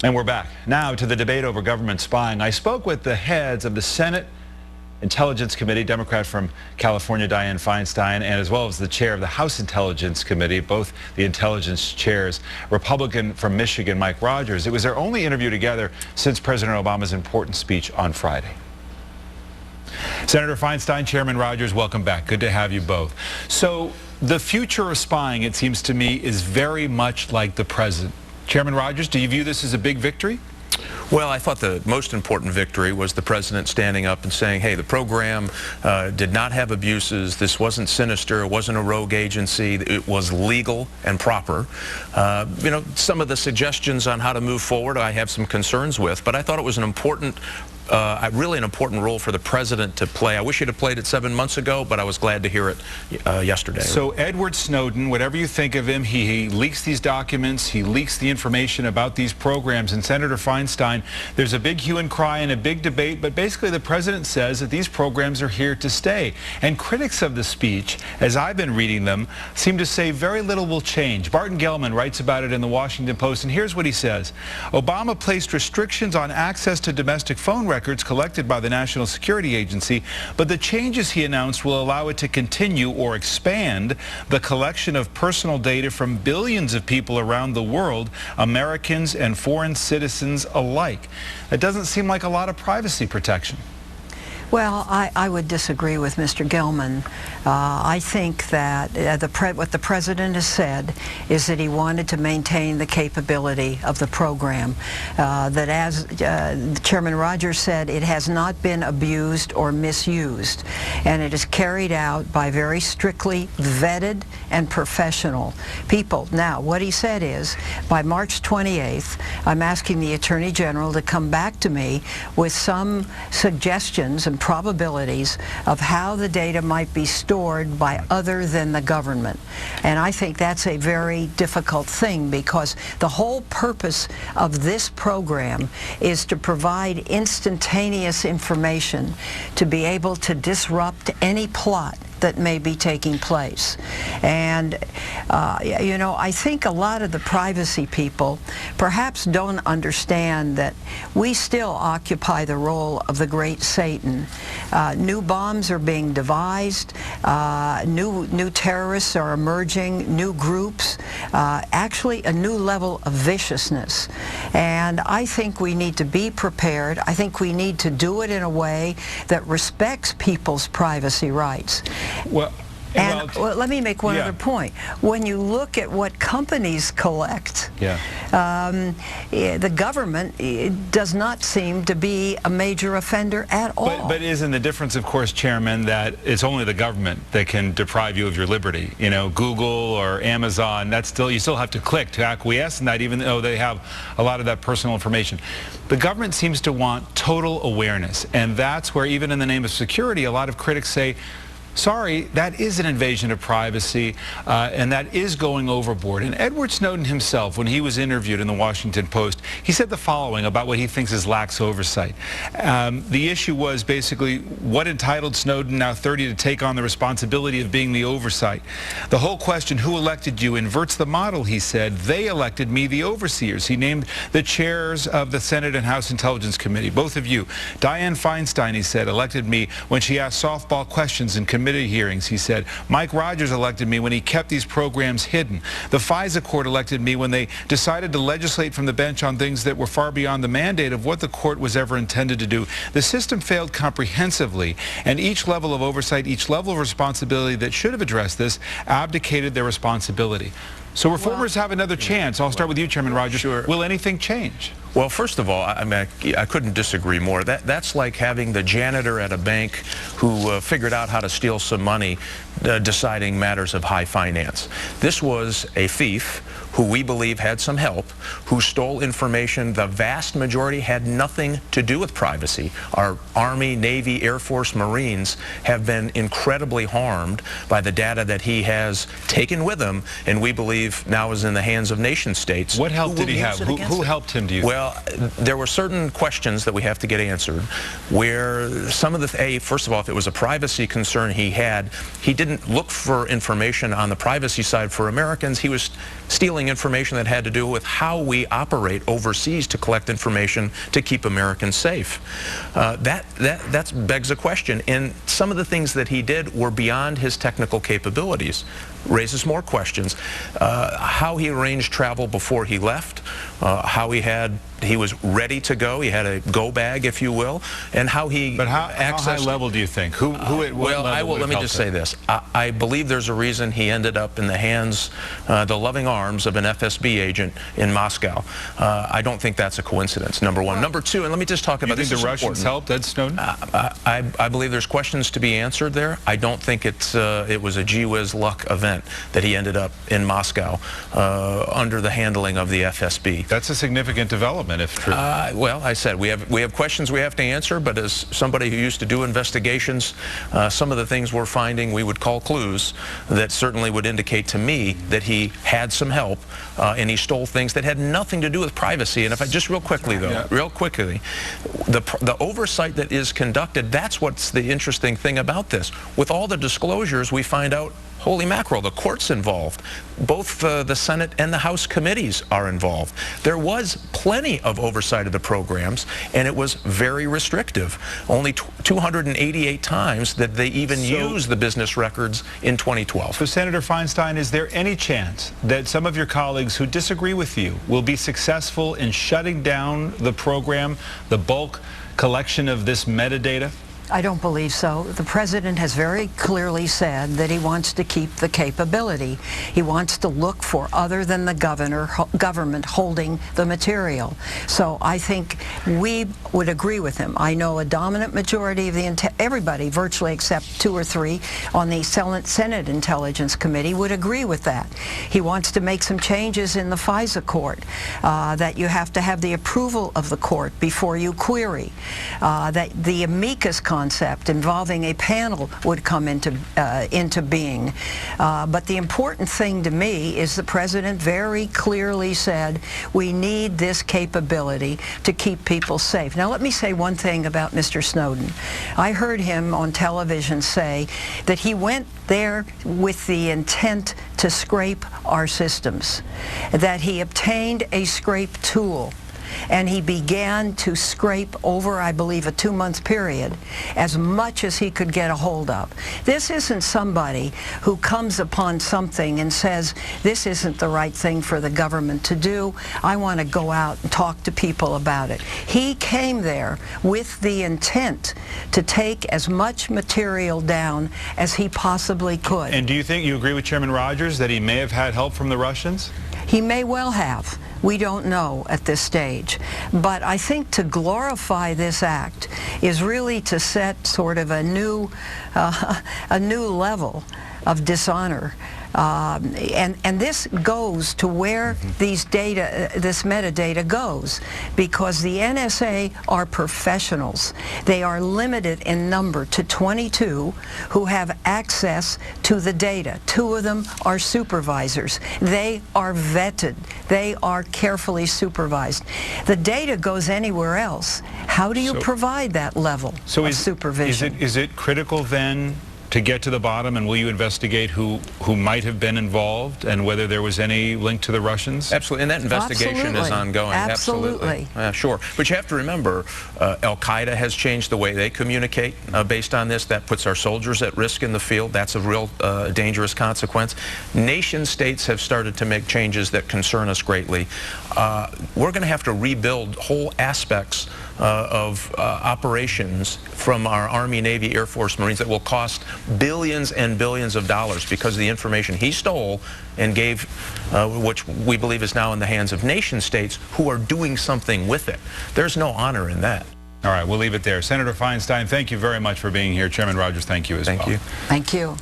And we're back. Now to the debate over government spying. I spoke with the heads of the Senate Intelligence Committee, Democrat from California, Dianne Feinstein, and as well as the chair of the House Intelligence Committee, both the intelligence chairs, Republican from Michigan, Mike Rogers. It was their only interview together since President Obama's important speech on Friday. Senator Feinstein, Chairman Rogers, welcome back. Good to have you both. So the future of spying, it seems to me, is very much like the present. Chairman Rogers, do you view this as a big victory? Well, I thought the most important victory was the president standing up and saying, hey, the program did not have abuses. This wasn't sinister. It wasn't a rogue agency. It was legal and proper. You know, some of the suggestions on how to move forward I have some concerns with, but I thought it was an important really an important role for the president to play. I wish he'd have played it 7 months ago, but I was glad to hear it yesterday. So Edward Snowden, whatever you think of him, he leaks these documents, he leaks the information about these programs. And Senator Feinstein, there's a big hue and cry and a big debate, but basically the president says that these programs are here to stay. And critics of the speech, as I've been reading them, seem to say very little will change. Barton Gellman writes about it in the Washington Post, and here's what he says. Obama placed restrictions on access to domestic phone records collected by the National Security Agency, but the changes he announced will allow it to continue or expand the collection of personal data from billions of people around the world, Americans and foreign citizens alike. That doesn't seem like a lot of privacy protection. Well, I would disagree with Mr. Gellman. I think that what the president has said is that he wanted to maintain the capability of the program. That as Chairman Rogers said, it has not been abused or misused. And it is carried out by very strictly vetted and professional people. Now, what he said is, by March 28th, I'm asking the Attorney General to come back to me with some suggestions and probabilities of how the data might be stored by other than the government. And I think that's a very difficult thing, because the whole purpose of this program is to provide instantaneous information to be able to disrupt any plot that may be taking place. And you know, I think a lot of the privacy people perhaps don't understand that we still occupy the role of the great Satan. New bombs are being devised, new terrorists are emerging, new groups, actually a new level of viciousness. And I think we need to be prepared. I think we need to do it in a way that respects people's privacy rights. Well, let me make one other point. When you look at what companies collect, the government does not seem to be a major offender at all. But isn't the difference, of course, Chairman, that it's only the government that can deprive you of your liberty? You know, Google or Amazon, that's still, you still have to click to acquiesce in that, even though they have a lot of that personal information. The government seems to want total awareness, and that's where, even in the name of security, a lot of critics say, sorry, that is an invasion of privacy, and that is going overboard. And Edward Snowden himself, when he was interviewed in the Washington Post, he said the following about what he thinks is lax oversight. The issue was basically what entitled Snowden, now 30, to take on the responsibility of being the oversight. The whole question, who elected you, inverts the model, he said. They elected me, the overseers. He named the chairs of the Senate and House Intelligence Committee, both of you. Dianne Feinstein, he said, elected me when she asked softball questions in committee hearings, he said. Mike Rogers elected me when he kept these programs hidden. The FISA court elected me when they decided to legislate from the bench on things that were far beyond the mandate of what the court was ever intended to do. The system failed comprehensively, and each level of oversight, each level of responsibility that should have addressed this, abdicated their responsibility. So reformers have another chance. I'll start with you, Chairman Rogers. Sure. Will anything change? Well, first of all, I mean, I couldn't disagree more. That's like having the janitor at a bank who figured out how to steal some money, deciding matters of high finance. This was a thief who we believe had some help, who stole information. The vast majority had nothing to do with privacy. Our Army, Navy, Air Force, Marines have been incredibly harmed by the data that he has taken with him, and we believe now is in the hands of nation states. What help did he have? Who helped him, do you think? Well, there were certain questions that we have to get answered, where some of the, first of all, if it was a privacy concern he didn't look for information on the privacy side for Americans. He was stealing pulling information that had to do with how we operate overseas to collect information to keep Americans safe. That begs a question, and some of the things that he did were beyond his technical capabilities. Raises more questions. How he arranged travel before he left, how he was ready to go, he had a go bag, if you will, and how he But how accessed... high level do you think? Let me just say this. I believe there's a reason he ended up in the hands, the loving arms of an FSB agent in Moscow. I don't think that's a coincidence, number one. Number two, and let me just talk about this. You think the Russians helped Ed Snowden? I believe there's questions to be answered there. I don't think it was a gee whiz luck event that he ended up in Moscow under the handling of the FSB. That's a significant development, if true. Well, I said we have questions we have to answer, but as somebody who used to do investigations, some of the things we're finding we would call clues that certainly would indicate to me that he had some help and he stole things that had nothing to do with privacy. And if I just real quickly, though, real quickly, the oversight that is conducted, that's what's the interesting thing about this. With all the disclosures, we find out, holy mackerel, the court's involved. Both the Senate and the House committees are involved. There was plenty of oversight of the programs, and it was very restrictive. Only 288 times that they even used the business records in 2012. So, Senator Feinstein, is there any chance that some of your colleagues who disagree with you will be successful in shutting down the program, the bulk collection of this metadata? I don't believe so. The president has very clearly said that he wants to keep the capability. He wants to look for other than the government holding the material. So I think we would agree with him. I know a dominant majority of everybody, virtually except 2 or 3 on the Senate Intelligence Committee, would agree with that. He wants to make some changes in the FISA court, that you have to have the approval of the court before you query, that the amicus concept involving a panel would come into being. But the important thing to me is the president very clearly said we need this capability to keep people safe. Now let me say one thing about Mr. Snowden. I heard him on television say that he went there with the intent to scrape our systems, that he obtained a scrape tool, and he began to scrape over, I believe, a 2-month period, as much as he could get a hold of. This isn't somebody who comes upon something and says, this isn't the right thing for the government to do. I want to go out and talk to people about it. He came there with the intent to take as much material down as he possibly could. And do you think you agree with Chairman Rogers that he may have had help from the Russians? He may well have. We don't know at this stage. But I think to glorify this act is really to set sort of a new level of dishonor. And this goes to where this metadata goes, because the NSA are professionals. They are limited in number to 22 who have access to the data. 2 of them are supervisors. They are vetted. They are carefully supervised. The data goes anywhere else. How do you provide that level of supervision? Is it critical then to get to the bottom, and will you investigate who might have been involved and whether there was any link to the Russians? Absolutely, and that investigation is ongoing. Absolutely. Sure. But you have to remember, Al-Qaeda has changed the way they communicate based on this. That puts our soldiers at risk in the field. That's a real dangerous consequence. Nation states have started to make changes that concern us greatly. We're going to have to rebuild whole aspects of operations from our Army, Navy, Air Force, Marines that will cost billions and billions of dollars because of the information he stole and gave, which we believe is now in the hands of nation states who are doing something with it. There's no honor in that. All right, we'll leave it there. Senator Feinstein, thank you very much for being here. Chairman Rogers, thank you as well. Thank you. Thank you.